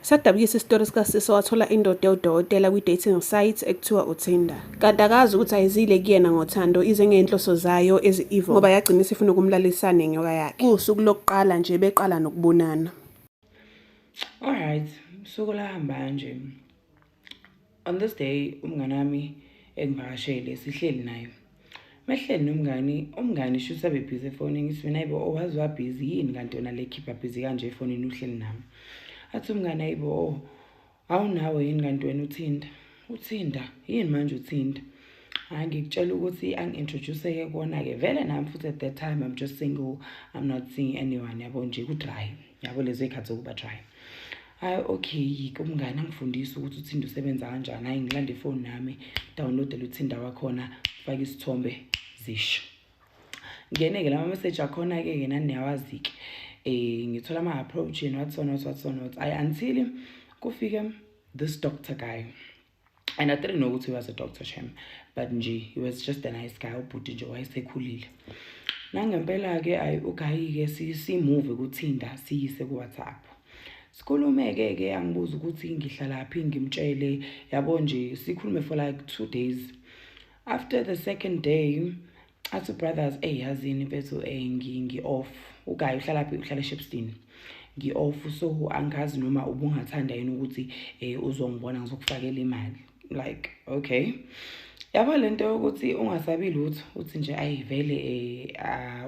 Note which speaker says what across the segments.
Speaker 1: Sadabukisa isitori sikasisi wathola indoda yodokotela kwi-dating site ekuthiwa uTinder. Kanti akazi ukuthi ayizile kuyena ngothando ize ngey'nhloso zayo ezi-evil ngoba yagcina isifuna ukumlalisa nenyoka yakhe. Kuwusuku lokuqala nje beqala nokubonana.
Speaker 2: Alright, usuku lahamba nje. On this day, umngani wami engivakashele sihleli naye. Mehleli umngani sho sabe busy efonini ngisibona ayibo owazi wa busy yini kanti yona le keep busy kanje efonini uhleli nami. Athi umngani ayibo awunawe yini kanti wena uthinda yini manje uthinda. Ngikutshela ukuthi angi-introduce-ke kona-ke vele nami futhi at that time I'm just single, I'm not seeing anyone yabo nje ku-dry yabo lezo y'khathi zokuba dry. Okay, umngani angifundisa ukuthi uTinder usebenza kanjani. Ngilanda ifoni nami, download uTinder wakhona, faka isithombe zisho. Ngene-ke lama message akhona-ke nani niyawazi-ke. Ngithola ama-approach what until kufike this doctor guy. And I didn't know what he was a doctor Shem, but nje he was just a nice guy ubhuti nje wayesekhulile. Nangempela-ke ugayi-ke si-move kuTinder siyise ku-WhatsApp. Sikhulume-ke angibuza ukuthi ngihlalaphi ngimtshele yabo nje sikhulume for like 2 days. After the second day athi brothers yazini mfethu ngi-off. Ugayi uhlalaphi uhlala eShepstone. Ngi-off so angazi noma ubungathanda yini ukuthi uzongibona ngizokufakela imali. Like okay. Yabo lento ukuthi ungasabi lutho uthi nje ayivele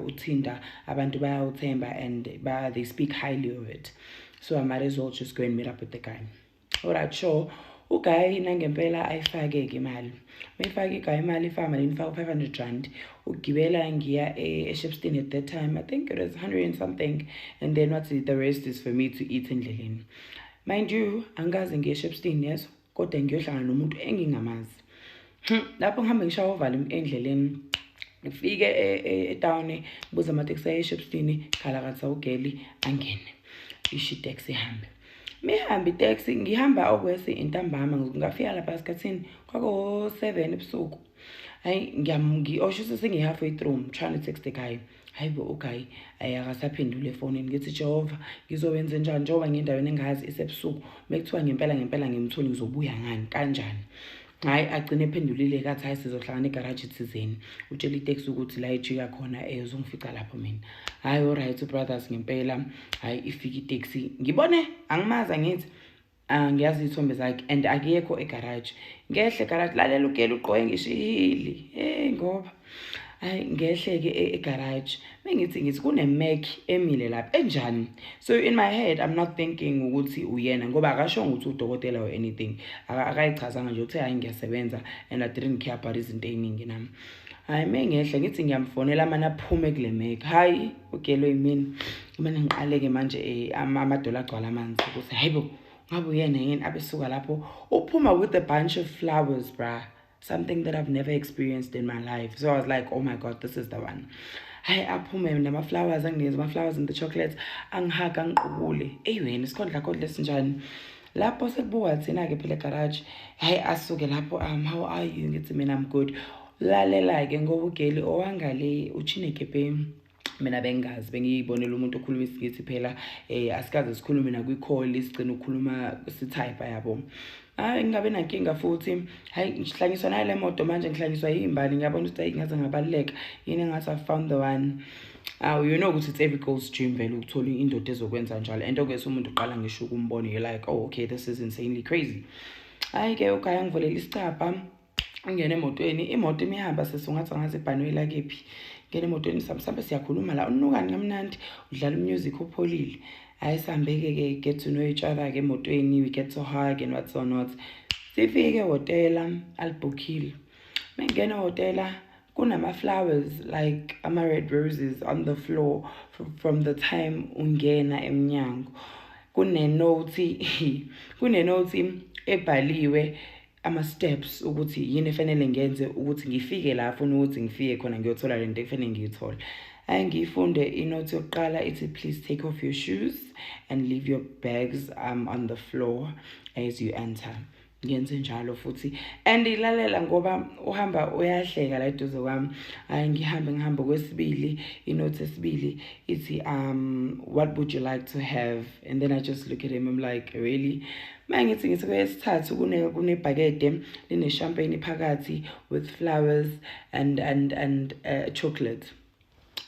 Speaker 2: uTinder abantu bayawuthemba and they speak highly of it. So I might as well just go and meet up with the guy. Alright, sure. Uguy nangempela ayifake-ke imali. Mayifake igay imali ifama nifaka 500 rand. Ugibela ngiya eShepstone at that time. I think it was 100 and something. And then the rest is for me to eat endleleni. Mind you, angazi ngiye eShepstone yes, kodwa ngiyohlangana nomuntu engingamazi. Lapho ngihambe ngishaya uvalo endleleni. Ngifike etown ngibuza amateksi eShepstone, khala kathi awugeli angene. Ishi taxi hambe. Mihambi taxi ngihamba okwesi intambama ngafika lapha esikhathini kwako 7 ebusuku. Osho sesengi halfway through I'm trying to text the guy. Hayibo okay akasaphendule efonini ngithi Jehova ngizowenza njani njengoba ngindaweni engazi isebusuku mekuthiwa ngempela ngimtholi ngizobuya ngani kanjani. Agcine ephendulile kathi hayi sizohlangana egarage thizeni utshela itaxi ukuthi la ejika khona uzongifica lapho mina. Alright brothers ngempela ifika itaxi ngibone angimaza ngithi ngiyazi izithombe zakhe and akekho egarage. Ngehle garage lalela ugela uqoye ngishihili ngoba ngehle-ke egarage mengithi kune Mac emile lapha enjani. So in my head I'm not thinking ukuthi uyena ngoba akashongo ukuthi udokotela or anything. Akayichazanga nje uthi hayi ngiyasebenza and I didn't care about izinto eziningi nami. Mengehle ngithi ngiyamfonela mana aphume kule Mac. Hayi ugelo yimini. Mina ngiqaleke manje amadola agcwala amanzi ukuthi hayibo ngabe uyena yini abesuka lapho uphuma with a bunch of flowers bruh. Something that I've never experienced in my life. So I was like, oh my God, this is the one. Aphume nama-flowers anginikeza ama-flowers and the chocolates angihaga angiqubule. Wena isikhondla sinjani. Lapho sekubuka thina-ke phela egarage. Asuke lapho how are you? Ngithi mina I'm good. Lalela-ke ngoba ugeli owangale uChineke mina bengazi bengiyibonela umuntu okhuluma isigithi phela asikaze sikhulume na kwi-call isigcina ukukhuluma si-type yabo. Ngingabe nankinga futhi ngihlanyiswa nayo le moto manje ngihlanyiswa yimbali ngiyabona ukuthi ngaze ngabaluleka yini ngathi I found the one. You know ukuthi it's every girl's dream vele ukuthola indoda ezokwenza njalo and okwese umuntu uqala ngisho ukumbona you're like oh okay this is insanely crazy. Ke ukhaya ngivolela isicapha ngene emotweni imoto imihamba sesungathi ngaze ibhanwela kephi. Ngene emotweni sambe siyakhuluma la unukani kamnandi udlala music upholile. Sihambeke-ke get to know each other ke emotweni we get to hug and what's not. Sifike hotela alibhukhile. Mengena hotela kunama-flowers like ama-red roses on the floor from the time ungena emnyango. Kunenothi ebhaliwe ama-steps ukuthi yini efanele ngenze ukuthi ngifike la afuna ukuthi ngifike khona ngiyothola lento efanele ngiyithole. Ngifunde inothi yokuqala ithi please take off your shoes and leave your bags on the floor as you enter. ngiyenze njalo futhi and ilalela ngoba uhamba uyahleka la eduze kwami ngihambe kwesibili inote esibili ithi what would you like to have, and then I just look at him, I'm like really mangithi kwesithathu kunebhakede line champagne phakathi with flowers and chocolate.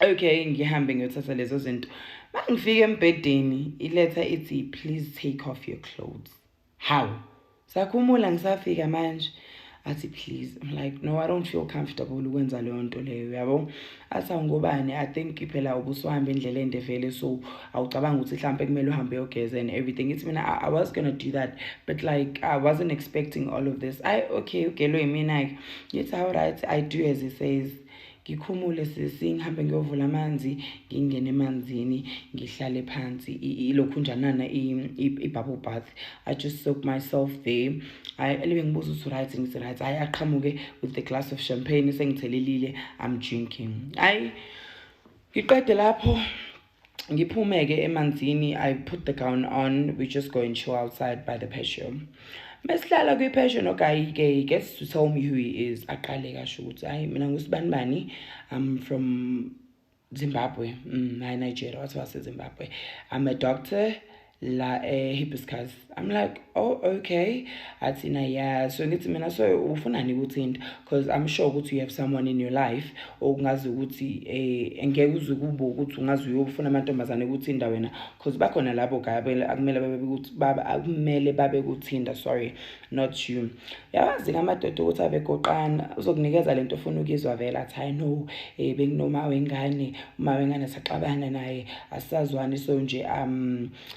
Speaker 2: Okay, ngihambe ngiyothatha lezo zinto. Mangifika embedeni iletha ithi please take off your clothes. How? Sakhumula ngisafika manje athi please. I'm like no, I don't feel comfortable ukwenza leyo nto leyo yabo. Asa ngobani I think phela ubuswahamba indlela ende vele so awucabanga ukuthi mhlambe kumele uhambe yogeza and everything. It's I was going to do that but like I wasn't expecting all of this. Okay ugelo yimina ke. It's all right, I do as he says. Ngikhumule ngihambe ngiyovula amanzi ngingene emanzini ngihlale phansi ilokhu njanana i-bubble bath. I just soak myself there. Elibe ngibuza ukuthi right ngithi right aqhamuke with the glass of champagne sengithelelile I'm drinking. Ngiqede lapho ngiphumeke emanzini. I put the gown on, we just go and chill outside by the patio. Mesihlala kwi-passion okay he gets to tell me who he is. Aqale kasho ukuthi mina ngusibani I'm from Zimbabwe, Nigeria, what was Zimbabwe. I'm a doctor la Hibiscus. I'm like, oh okay. Atina yeah. So ngithi mina so ufunani ukuthinta because I'm sure ukuthi you have someone in your life ongazi ukuthi engeke uzukubo ukuthi ungazi uyofuna amantombazane ukuthinta wena because bakhona labo gabela akumele babe ukuthi akumele babe kuthinta, sorry, not you. Yawazi ngamadodo ukuthi abegoqana uzokunikeza lento ofuna ukizwa vela athi I know benginoma wengane uma wengane saxabana naye asazwani so nje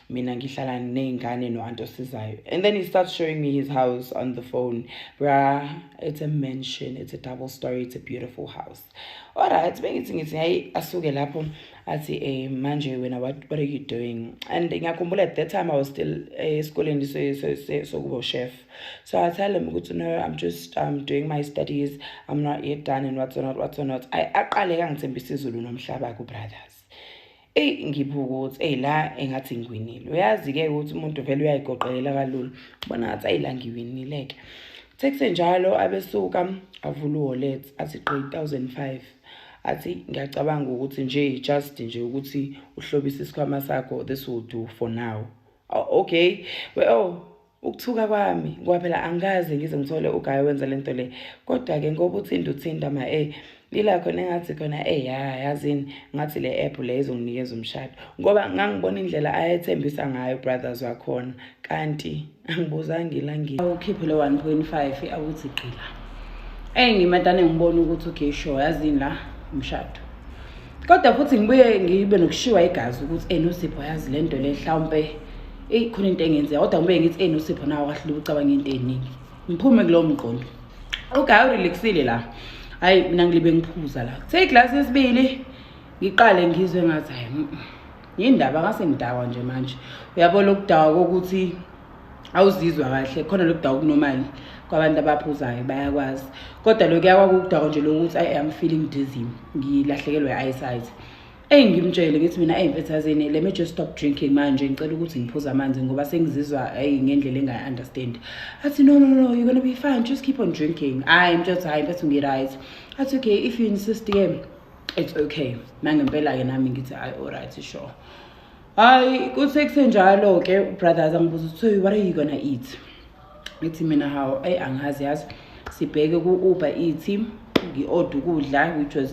Speaker 2: mina ngihlala nezingane noanto sizayo. And then he starts showing me his house on the phone. Bruh, it's a mansion, it's a double story, it's a beautiful house. Alright, bengithi hayi asuke lapho athi manje wena what are you doing? And ngiyakhumbula at that time I was still eskoleni so kubo chef. So I tell him ukuthi no, I'm just doing my studies, I'm not yet done and what's not. Aqale kangithembisa izulu nomhlaba ku brothers. Ngibuka ukuthi la engathi ngiwinile. Uyazi ke ukuthi umuntu vele uyayigoqelela kalula. Ubona ngathi la ngiwinile ke. Text njalo abesuka avula wallet athi 3005. Athi ngiyacabanga ukuthi nje just nje ukuthi uhlobisa isikhwama sakho, this will do for now. Okay. Well, ukuthuka kwami kwaphela angaze ngize ngithole ugaye wenza lento le. Kodwa ke ngoba uthinda ma ila khona engathi khona yazini ngathi le app le izonginikeza umshado ngoba ngangibona indlela ayethembisa ngayo brothers wakhona kanti angibuzanga ilangi ukhiphe le 1.5 awuthi qila ngimatane ngibona ukuthi okay sure yazini la umshado kodwa futhi ngibuye ngibe nokushiwa igazi ukuthi noSipho yazi lento le mhlawumbe khona into engenzeka kodwa ngibuye ngithi noSipho nawo kahle ucabanga into eningi ngiphume kulo mqondo okay urelaxile la hayi mina ngilibe ngiphuza la take glass esibili ngiqale ngizwe ngathi hayi yindaba ngase ngidakwa nje manje uyabona ukudakwa ukuthi awuzizwa kahle khona lokudakwa kunormal kwabantu abaphuzayo bayakwazi kodwa lokho yakukudakwa nje lokuthi I am feeling dizzy ngilahlekelwe eyesight ngimtshele ngithi mina mfethazeni let me just stop drinking manje ngicela ukuthi ngiphuza amanzi ngoba sengizizwa ngendlela engayi understand. Athi no you're going to be fine, just keep on drinking. I'm just bese ngiyight. Athi okay if you insist again it's okay. Mangempela ke nami ngithi all right sure. Hayi kusekuseni njalo ke brothers angibuza ukuthi what are you going to eat? Ngithi mina how angazi yazi sibheke ku Uber Eats ngi-order ukudla which was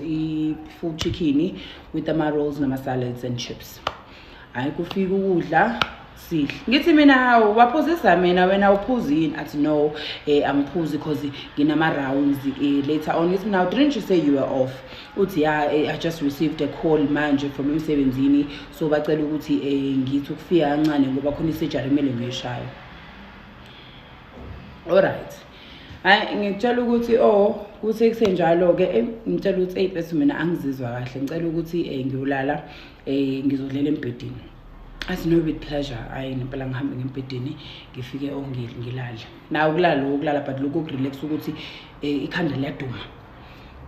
Speaker 2: full chicken with ama rolls nama salads and chips. Hayi kufika ukudla sidle. Ngithi mina hawu waphuzisa mina wena uphuzini? Athi no angiphuzi because nginama rounds later on. Ngithi now didn't you say you were off? Uthi yeah I just received a call manje from emsebenzini so bacela ukuthi ngithi ukufika kancane ngoba khona isurgery kumele ngiyishaya. Alright. Ngicela ukuthi kuthi kusenjalo ke ngicela ukuthi bese mina angizizwa kahle ngicela ukuthi ngiyolala ngizodlela embedeni. Athi no with pleasure. Ngempela ngihambe ngempedeni ngifike ngilala. Na ukulala but lokho kurelax ukuthi ikhanda liyaduma.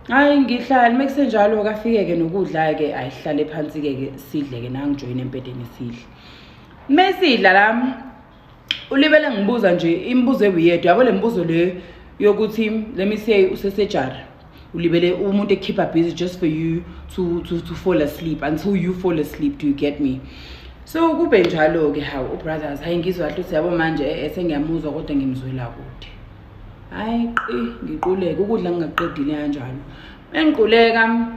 Speaker 2: Ngihlala mekusenjalo kafike ke nokudla ke ayihlale phansi ke sidle ke nangijoyina empedeni sidle. Mesidla lami ulibele ngibuza nje imibuzo eweird yabo le mbuzo le yokuthi let me say usesejari ulibele umuntu ekhipha busy just for you to fall asleep until you fall asleep. Do you get me? So kube njalo ke hawu brothers hayi ngizwa kahle ukuthi yabo manje esengiyamuzwa kodwa ngimzwela kude. Hayi ngiquleke ukudla ngingaqedile kanjalo. Engiquleka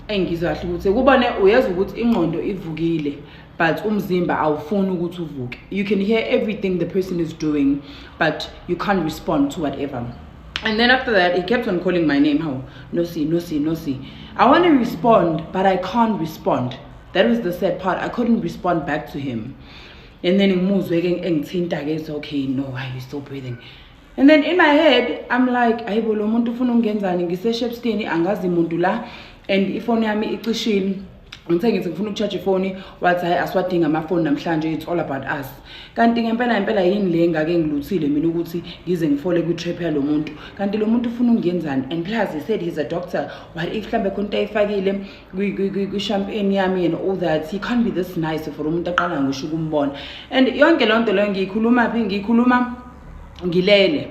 Speaker 2: engizwa kahle ukuthi kubone uyeza ukuthi ingqondo ivukile but umzimba awufuni ukuthi uvuke. You can hear everything the person is doing but you can't respond to whatever. And then after that he kept on calling my name. How no see. I want to respond but I can't respond. That was the sad part. I couldn't respond back to him. And then ngithinta okay, no, why are you still breathing? And then in my head, I'm like, ayibo lo muntu ufuna ungenzani ngise-Shepstone angazi muntu la and ifoni yami icishile. Ngithe ngithi ngifuna ukucharge ifoni wathi hayi aswadinga amafoni namhlanje, it's all about us. Kanti ngempela yini le ngake ngiluthile mina ukuthi ngize ngifole ku-trap yalo muntu. Kanti lo muntu ufuna ungenzani? And plus he said he's a doctor. What if mhlambe konke ayifakile kwi-champagne yami and all that? He can't be this nice for umuntu aqala ngisho ukumbona. And yonke lonto leyo ngiyikhuluma ngilele.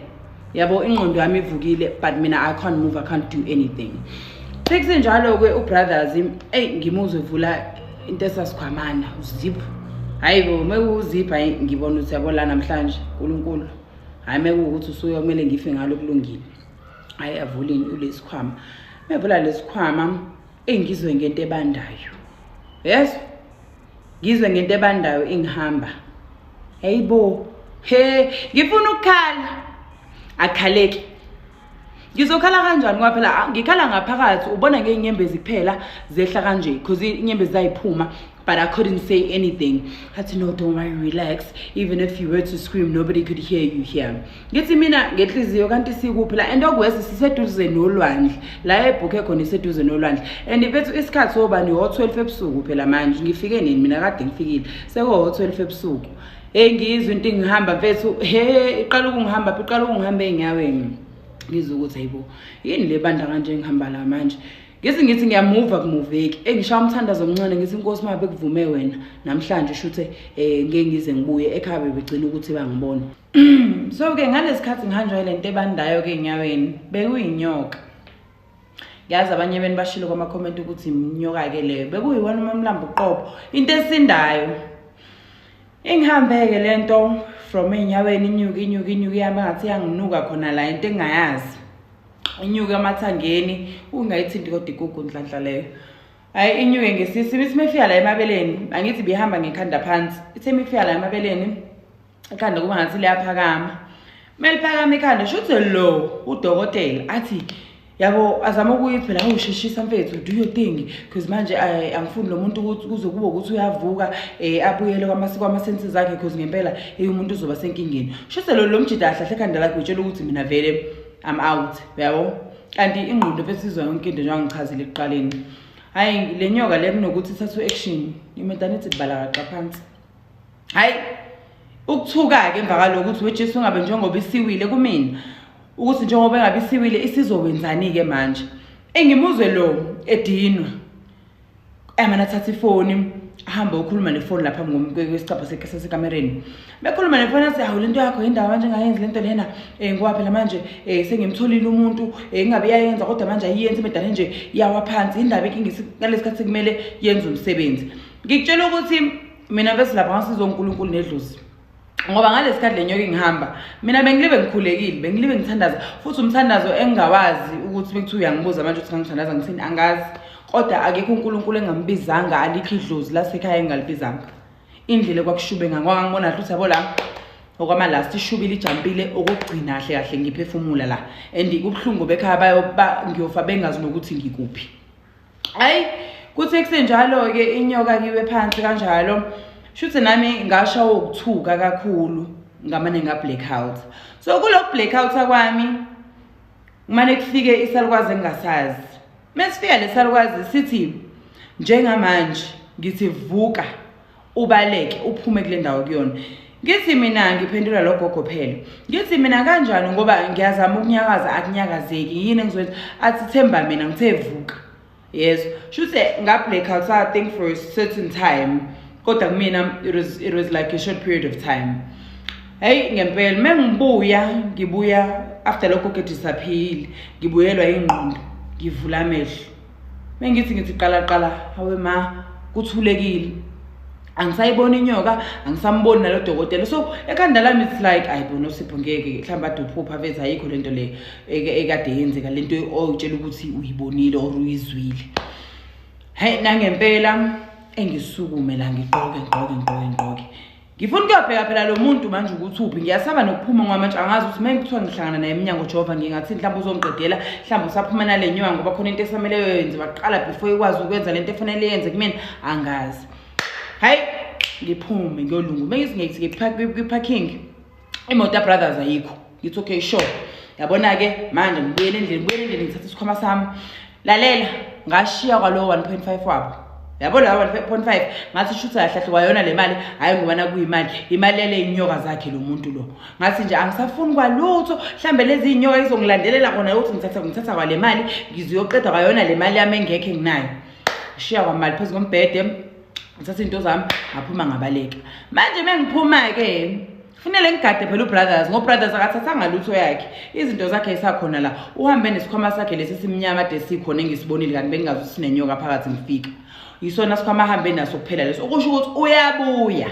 Speaker 2: Yabo ingqondo yami ivukile but mina I can't move, I can't do anything. Sekuze njalo ke ubrothers ngimuzwe vula into esasikhwamana uzip. Hayibo mekuzip hayi ngibona ukuthi yabo la namhlanje uNkulunkulu. Hayi mekuthi usuyo kumele ngife ngalo kulungile. Hayi avulini ulesikhwama. Mevula lesikhwama ngizwe ngento ebandayo. Yes? Ngizwe ngento ebandayo ingihamba. Hayibo ngifuna ukukhala. Akhaleki. Ngizokhala kanjani ngoba phela ngikhala ngaphakathi ubona ngeinyembezi kuphela zehla kanje because inyembezi zayiphuma but I couldn't say anything. I had to know, don't worry, relax. Even if you were to scream nobody could hear you here. Ngithi mina ngenhliziyo kanti sikuphi la and okwesi siseduze nolwandle la ebhuke khona iseduze nolwandle and ifethu isikhathi sobani ho12 ebusuku phela manje ngifike nini mina kade ngifikile seko ho12 ebusuku ngizwe into ngihamba mfethu iqala ukungihamba enyaweni. Ngizwe ukuthi hayibo yini le banda kanje ngihamba la manje ngithi ngiyamove kumuveki engishaya umthandazo omncane ngithi inkosi mabe kuvume wena namhlanje shuthe ngeke ngize ngibuye ekhaya begcina ukuthi bangibona. So ke ngalesikhathi ngihanjwa lento ebandayo ke enyaweni bekuyinyoka. Yazi abanye beni bashilo kwama comment ukuthi inyoka ke leyo bekuyiwona umamlambo uqopho into esindayo. Engihambeke lento from enyaweni inyuki yami ngathi yanginuka khona la into engayazi. Inyuki amathangeni ungayithinti kodwa igugu ndlanhla leyo. Hayi inyuke ngesisi mithi mefika la emabeleni angithi bihamba ngekhanda phansi. Ithe mifika la emabeleni ikhanda kuba ngathi liyaphakama. Meliphakama ikhanda shuthe lo udokotela athi yabo azama ukuyiphela awusheshisa mfethu do your thing because manje angifuni lo muntu ukuthi kuzokuba ukuthi uyavuka abuyele kwama senses akhe because ngempela umuntu uzoba senkingeni. Shuthe lo mjida ahlahle ekhanda lakhe utshela ukuthi mina vele I'm out yabo kanti ingqondo besizwa yonke into njengoba ngichazile ekuqaleni. Hayi le nyoka le kunokuthi ithathe action imentality ibala kaqa phansi. Hayi ukuthuka ke emva kwalokho ukuthi weJesu ungabe njengoba isiwile kumina ukuthi njengoba engabe isiwile isizowenzani ke manje. Engimuzwe lo edinwa amana thatha ifoni ahamba ukhuluma nefoni lapha ngomkwesicapha sekamereni. Bekhuluma nefoni athi hawu lento yakho indawo manje ngayenza lento lena ngoba phela manje sengimtholile umuntu engabe yayenza kodwa manje ayiyenza imedala nje yawa phansi indaba inkingisi ngalesikhathi kumele yenze umsebenzi. Ngikutshela ukuthi mina bese lapha ngasizo uNkulunkulu nedlozi ngoba ngalesikhathi lenyoka engihamba mina bengilibe ngikhulekile bengilibe ngithandaza futhi umthandazo engawazi ukuthi bekuthiwa uyangibuza manje ukuthi ngithandaza ngithini angazi kodwa akekho uNkulunkulu engambizanga alikho idlozi lasekhaya engalibizanga. Indlela kwakushube ngangibona ukuthi yabo la okwama last ishubile ijampile okugcina kahle ngiphefumula la and kubhlungu bekhaya ngiyofa bengazi nokuthi ngikuphi. Hayi kuthi kusenjalo ke inyoka kiwe phansi kanjalo shuthi nami ngasho ukuthuka kakhulu ngamane blackout. So kulo blackout kwami kumane kufike isalukwazi engasazi. Mesifika lesalukwazi sithi njengamanje ngithi vuka ubaleke uphume kule ndawo kuyona. Ngithi mina ngiphendula logogo phela. Ngithi mina kanjani ngoba ngiyazama ukunyakaza akunyakazeki yini engizwenza athi themba mina ngithe vuka. Yes shuthi blackout I think for a certain time kodwa kumina it was like a short period of time. Hey ngempela ngibuya after lokho ke disappear ngibuyelwa ingqondo ngivula amehlo mengithi qala hawe ma kuthulekile angisayibona inyoka angisamboni nalo dokotela so ekhanda lami it's like ayibona uSipho ngeke mhlamba duphupha veze ayikho lento le ekade yenzeka lento oyitshela ukuthi uyibonile or uyizwile hey nangempela engisukume la ngigqoke ngifuna ukuyobheka phela lo muntu manje ukuthi uphi ngiyasaba nokuphuma ngamanje angazi ukuthi mengikuthiwa ngihlangana naye eminyango Jehova ngingathi mhlawumbe uzomqedela mhlawumbe usaphuma nale nyoka ngoba khona into esamele yenze waqala before ikwazi ukwenza lento efanele yenze kumina angazi hayi ngiphume ngiyolungu mengisingethi ngiparking imoto brothers ayikho ngithi okay sure yabona ke manje ngibuyele endlini ngithatha isikhwama sami lalela ngashiya kwalo 1.5 wabo yabona 1.5 ngathi shutha yahlahlwa yona le mali hayi ngibona kuyimali imali lele inyoka zakhe lo muntu lo ngathi nje angisafuni kwalutho mhlambe lezi inyoka izongilandelela khona ukuthi ngithatha kwale mali ngiziyoqeda kwayona le mali yami engekho nginayo shiya kwamali phezulu kombhede ngithatha into zami ngaphuma ngabaleka manje mengiphuma ke kufanele ngigade phela ubrothers ngobrothers akathathanga lutho yakhe izinto zakhe esakhona la uhambe nesikhwama sakhe lesi simnyama ade sikhona engisibonile kanti bengazi sinenyoka phakathi ngifika isona sikhwama ahambe naso kuphela leso ukusho ukuthi uyabuya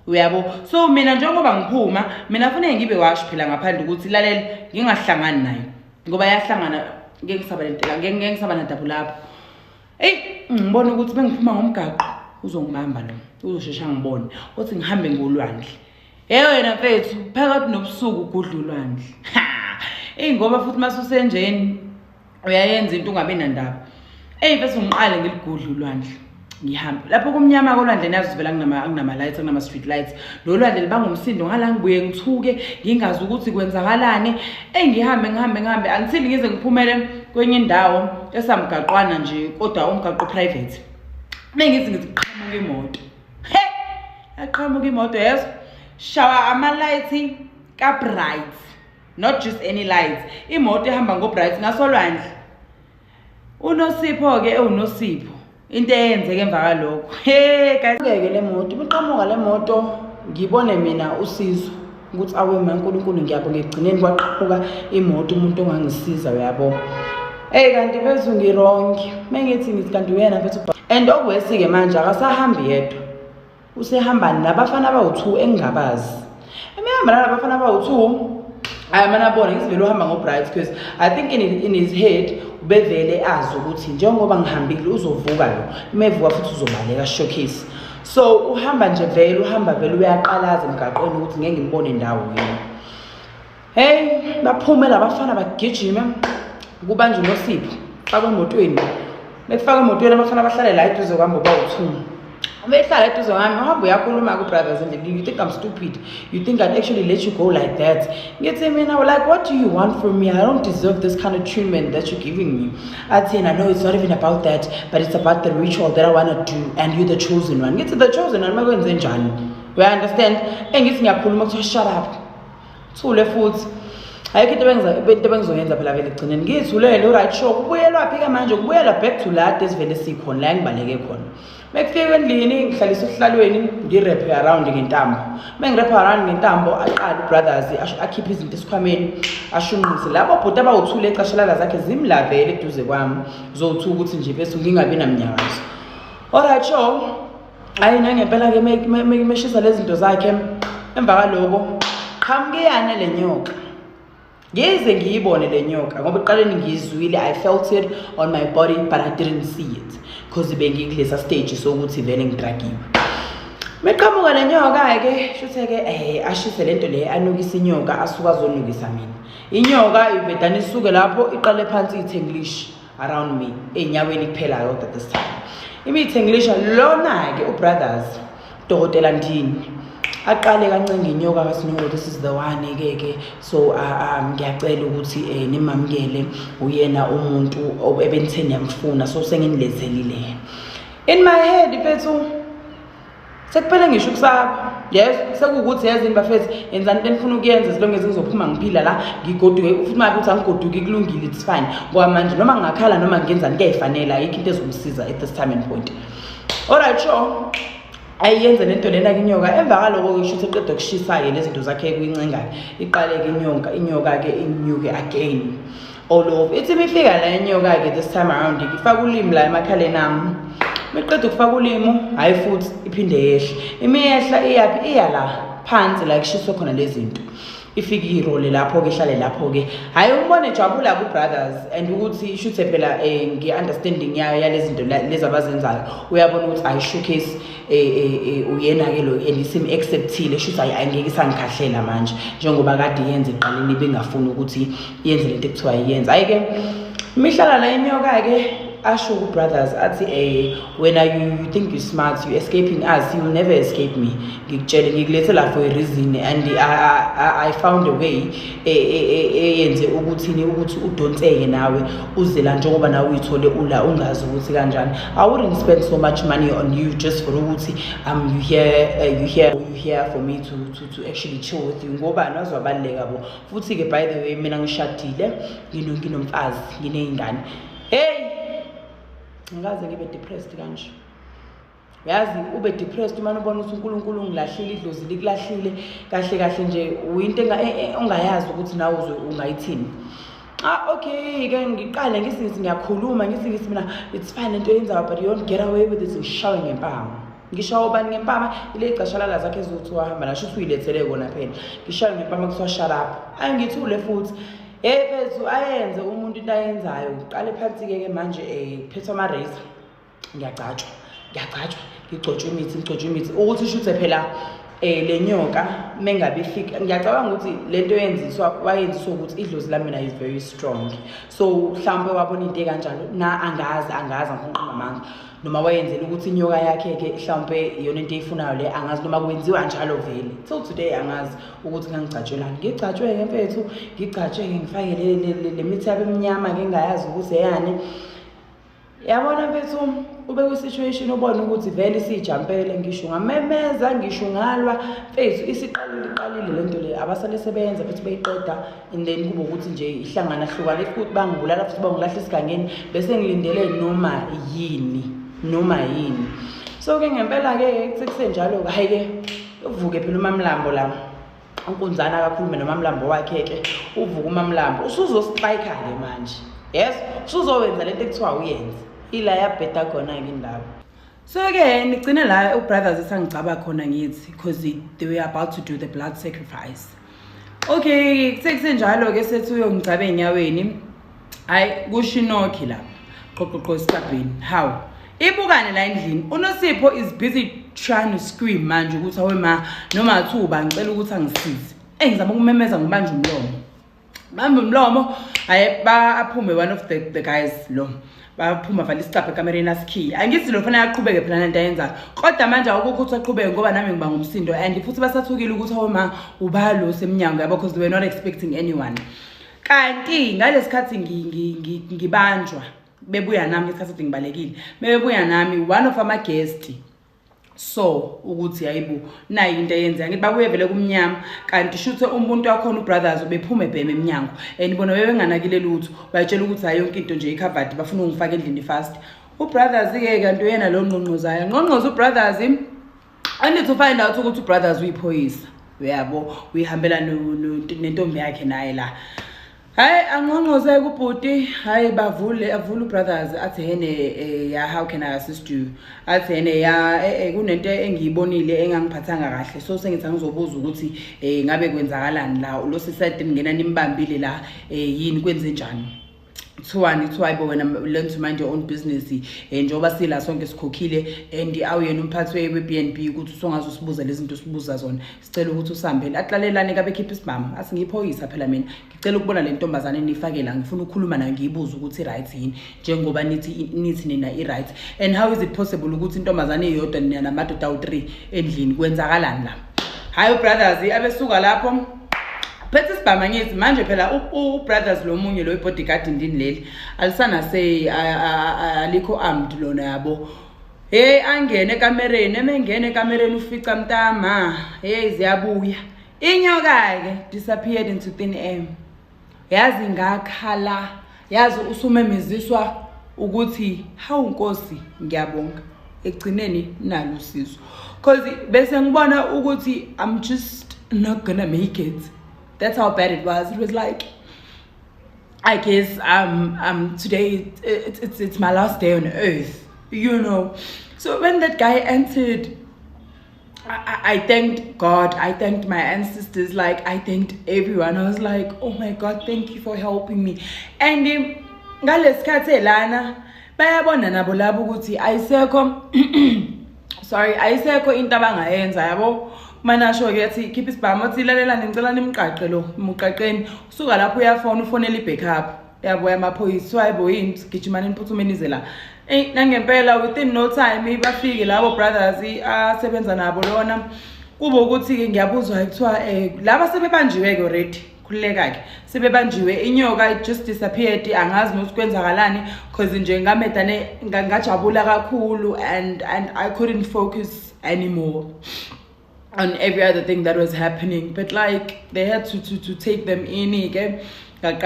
Speaker 2: uyabo so mina njengoba ngiphuma mina kufanele ngibe wash phela ngaphandle ukuthi lalela ngingahlangani naye ngoba yahlangana ngeke ngisaba nadabula lapho ngibona ukuthi bengiphuma ngomgaqo uzongibamba lo uzoshesha ngibone uthi ngihambe ngolwandle yena mfethu phakathi nobusuku ugudla ulwandle ngoba futhi masusenjeni uyayenza into ungabe nandaba mfethu ngiqale ngiligudla ulwandle ngihamba lapho kumnyama kolwandle nazivela kunama lights kunama street lights lo lwandle libanga umsindo ngala ngibuye ngithuke ngingazi ukuthi kwenzakalani ngihambe until ngize ngiphumele kwenye indawo esamgaqwana nje kodwa umgaqo private mengithi ngiqhamuka imoto aqhamuka imoto yeso shawa ama lights ka bright not just any lights imoto ehamba ngo bright ngasolwandle uNosipho ke uNosipho into eyenzeke emva kalokho guys ngeke le moto ibiqhamuka le moto ngibone mina usizo ukuthi awe ma uNkulunkulu ngiyabonga egcineni kwaqhamuka imoto umuntu ongangisiza uyabo kanti bese ngironke mengithi kanti uyena mfethu and okwesike manje akasahambi yedwa usehamba nabafana abawu2 engingabazi emihamba nabafana abawu2 ayamana bona ngisivele uhamba ngobright because I think in his head ubevele azi ukuthi njengoba ngihambile uzovuka lo mevuka futhi uzobaleka showcase so uhamba nje vele uyaqalaza emgaqweni ukuthi ngeke ngibone indawo yini baphume labafana bagijima kubanje uNosipho faka emotweni befaka emotweni abafana bahlale la eduze kwami bawu2 behlala eduze kwami uhamba uyakhuluma ku brothers and you think I'm stupid you think I'd actually let you go like that ngithi mina like what do you want from me I don't deserve this kind of treatment that you're giving me athi I know it's not even about that but it's about the ritual that I want to do and you're the chosen one ngithi the chosen one makwenze njani we understand engithi ngiyakhuluma ukuthi shut up thule futhi ayikho into bengizoyenza phela vele egcineni ngithulele right show kubuyelwa phi ke manje kubuyela back to la desivele sikhona la ngibaleke khona mekufika endlini ngihlalisa esihlalweni ngirap around ngentambo mengirap around ngentambo aqala ubrothers akhipha izinto esikhwameni ashunqise labo bhuti abawuthule ecashelala zakhe zimlavele eduze kwami uzothuka ukuthi nje bese ngingabi namnyakazo alright show ayina ngempela ke meshisa lezi zinto zakhe emva kaloko qhamukeyana lenyoka ngize ngiyibone lenyoka ngoba eqaleni ngizwile I felt it on my body but I didn't see it because bengikulesa stage sokuthi vele ngidragiwe meqhamuka lenyoka ke shuthe ke ashise lento le anukisa inyoka asuka zonukisa mina inyoka ivedana isuke lapho iqale phansi ithenglish around me enyaweni kuphela yodwa this time imithengilisha lona ke ubrothers dokotela Ndini aqale kancane inyoka kaSinyoka this is the one ke so ngiyacela ukuthi nimamukele uyena umuntu ebenitheni yamfuna so senginilezelile in my head mfethu sekuphela ngisho kusapha yes sekukuthi yazini bafethu yenzani into enifuna ukuyenza silongeze ngizophuma ngiphila la ngigoduke futhi makuthi angigoduki kulungile it's fine ngoba manje noma ngingakhala noma ngenzani kuyayifanela ayikho into ezomsiza at this time and point alright sure ayenze lento lena kinyoka emva kaloko ngisho ukuthi eqeda ukushisa ke lezi zinto zakhe kuyincinga iqale ke inyoka ke inyuke again all over ithi bifika la inyoka ke this time around ifaka ulimi la emakhaleni ami meqeda ukufaka ulimi hayi futhi iphinde yehle imiyehla iyapi iyala phansi la kushiswa khona lezi zinto ifika irole lapho ke ihlale lapho ke hayi umbone jabula ku brothers and ukuthi shuthe phela ngeunderstanding yayo yalezi zinto lezi abazenzayo uyabona ukuthi I showcase uyena ke lo elisim acceptile shuthe ayingeke isangikhahlela manje njengoba kade yenza iqaleni bengafuni ukuthi yenze lento ekuthiwa iyenza hayi ke mihlala la inyoka ke asho ku brothers athi when you think you smart you escaping us you will never escape me ngikutshele ngikulethela for a reason and I found a way yenze ukuthi udonseke nawe uze la njengoba nawe uyithole ula ungazi ukuthi kanjani I wouldn't spend so much money on you just for ukuthi you here for me to actually chill with you ngoba nazwabaleka bo futhi ke by the way mina ngishadile nginomfazi ngineyingane hey ngaze ngibe depressed kanje yazi ube depressed uma ubona ukuthi uNkulunkulu ungilahlile idlozi likulahlile kahle nje uyinto ongayazi ukuthi nawe ungayithini okay ke ngiqale ngisithi ngiyakhuluma ngisithi mina it's fine into yenzayo but you don't get away with it ngishawe ngempama ngishawa bani ngempama ile ixesha la zakhe ezothi wahamba lasho uthi uyilethele kona phela ngishawe ngempama kuthiwa shut up ayingithule futhi Bethu ayenze umuntu into ayenzayo uqale phansi ke manje phethe ama razor ngiyagcatshwa ngigcotshwe imithi ukuthi ushuthe phela lenyoka mengabe ifika ngiyacabanga ukuthi lento wayenziswa ukuthi idlozi la mina is very strong so mhlawumbe wabona into kanjalo na angazi ngiqonqa manje noma wayenzela ukuthi inyoka yakhe ke mhlawumbe iyona into eyifunayo le angazi noma kwenziwa njalo vele till today angazi ukuthi ngangigcatshwelani ngigcatshwe ke mfethu ngigcatshwe ngifake le mithi yabemnyama ngingayazi ukuthi eyani yabona mfethu ube ku situation ubona ukuthi vele sijampele ngisho ngamemeza ngisho ngalwa mfethu isiqalile lento le abasale sebenza futhi beyiqeda and then kube ukuthi nje ihlangana hlukana futhi bangibulala futhi bangilahla isigangeni bese ngilindele noma yini so ke ngempela ke sekusenjalo hayi ke uvuke phela uMamlambo la unkunzana kakhulu mina uMamlambo wakhe ke uvuka uMamlambo usuzostrike ke manje yes usuzowenza lento ekuthiwa uyenze ila yabheda khona ke indaba so ke nigcine la ubrothers esangicaba khona ngithi because they were about to do the blood sacrifice okay sekusenjalo ke sethi uyongicaba enyaweni hayi kushinoki la qoqoqo esicabheni how ibukane la endlini uNosipho is busy trying to scream manje ukuthi awema noma athuba ngicela ukuthi angisize engizama ukumemeza ngibanje umlomo bamba umlomo hayi aphume one of the guys lo baphuma vale isicapha ekamereni asikhi angithi lo fanele aqhubeke phela lento ayenza kodwa manje akukho ukuthi aqhubeke ngoba nami ngiba ngumsindo and futhi basathukile ukuthi awema ubalo semnyango yabo because they were not expecting anyone kanti ngalesikhathi ngibanjwa bebuya nami ngesikhathi ngibalekile bebuya nami one of ama guests so ukuthi hayibo nayi into eyenza ngithi babuye vele kumnyama kanti shuthe umuntu wakhona ubrothers ubephume ebheme eminyango and bona bebenganakile lutho bayitshela ukuthi hayi yonke into nje icovered bafuna ungifaka endlini fast ubrothers ke kanti yena lo ngqongqoza ubrothers I need to find out ukuthi ubrothers uyiphoyisa uyabo uyihambela nentombi yakhe naye la hayi angqongqoze kubhuti hayi avule ubrothers athi yene ya how can I assist you athi yene ya kunento engiyibonile engangiphathanga kahle so sengithi ngizobuza ukuthi ngabe kwenzakalani la lo sisade ngena nimbambile la yini kwenze njani It's why wena learn to mind your own business njengoba sila sonke sikhokhile and awuyena umphathi weBNB ukuthi usongaze usibuza lezi zinto sibuza zona sicela ukuthi usambele aqlalelane kabe keep isibhamu asingiphoyisa phela mina ngicela ukubona le ntombazane nifakela ngifuna ukukhuluma nayo ngiyibuza ukuthi right yini njengoba nithi nina right and how is it possible ukuthi intombazane eyodwa namadoda awu3 endlini kwenzakalani la hayi brothers abesuka lapho Phethe sibhama ngithi manje phela ubrothers lo munye lo bodyguard indini leli alisana say alikho armed lona yabo angene ekamereni emengene ekamereni ufica mntama ziyabuya inyoka ke disappeared into thin air yazi ngakhala yazi usumemeziswa ukuthi hawu Nkosi ngiyabonga ekugcineni nalo usizo because bese ngibona ukuthi I'm just not gonna make it. That's how bad it was. It was like, I guess today it's my last day on earth, you know. So when that guy entered, I thanked God, I thanked my ancestors, like I thanked everyone. I was like, oh my God, thank you for helping me. And ngalesikhathi lana bayabona nabo labo ukuthi ayisekho sorry ayisekho into abangayenza yabo. Manasho ke yathi keep isibhamu athi lalelani ngicela nimqaqe lo muqaqeni usuka lapho uyafona ufonela ibackup yabo yamaphoyisa wayibo yini gijimani niphuthume nize la nangempela within no time bafike labo brothers asebenza nabo lona kube ukuthi ke ngiyabuzwa ekuthiwa laba sebebanjiwe ke already khuleka ke sebebanjiwe inyoka it just disappeared angazi nosikwenzakalani because nje ngamedane ngajabula kakhulu and I couldn't focus anymore on every other thing that was happening, but like they had to take them in again. What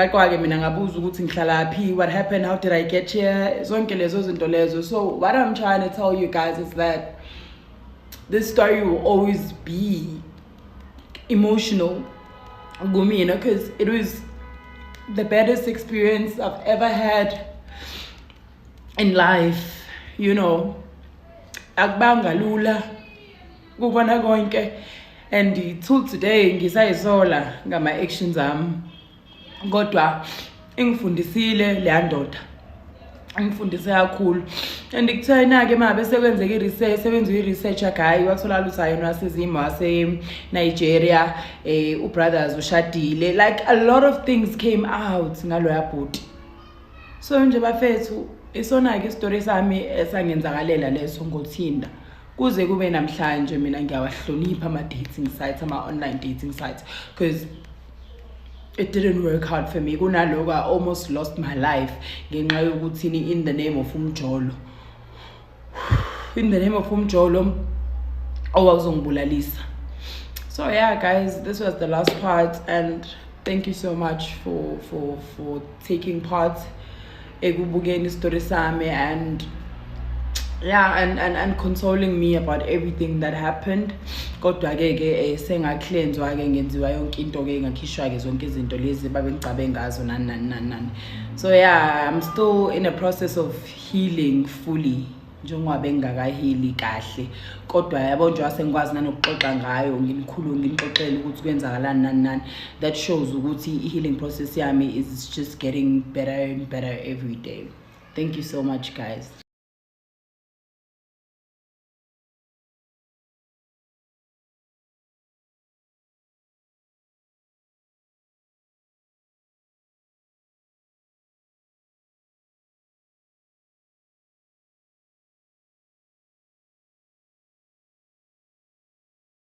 Speaker 2: happened, how did I get here? So what I'm trying to tell you guys is that this story will always be emotional, you know, because it was the baddest experience I've ever had in life, you know. Akubanga lula kubona konke, and till today ngisayisola ngama actions ami, kodwa ingifundisile le ndoda, ingifundise kakhulu. And ngikuthayina ke mabe sekwenzeka iresearch, sebenza iresearch agayi wathola lutho yena wasezimo wase Nigeria, ubrothers ushadile, like a lot of things came out ngalo yabhuti. So nje bafethu isona ke story sami esangenzakalela leso ngoThinda. Kuze kube namhlanje mina ngiyawahlonipha ama dating sites, ama online dating sites, because it didn't work out for me. Kunaloko I almost lost my life ngenxa yokuthi in the name of umjolo. In the name of umjolo owazongibulalisa. So yeah guys, this was the last part, and thank you so much for taking part ekubukeni story sami, and yeah, and consoling me about everything that happened. Kodwa ke sengacleanswa ke ngenziwa yonke into ke ngakhishwa ke zonke izinto lezi babengicabe ngazo nani. So yeah, I'm still in a process of healing fully njengoba bengakahili kahle, kodwa yabo nje wasengikwazi nanokuxoxa ngayo, nginixoxela ukuthi kwenzakalani nani. That shows ukuthi healing process yami is just getting better and better every day. Thank you so much guys.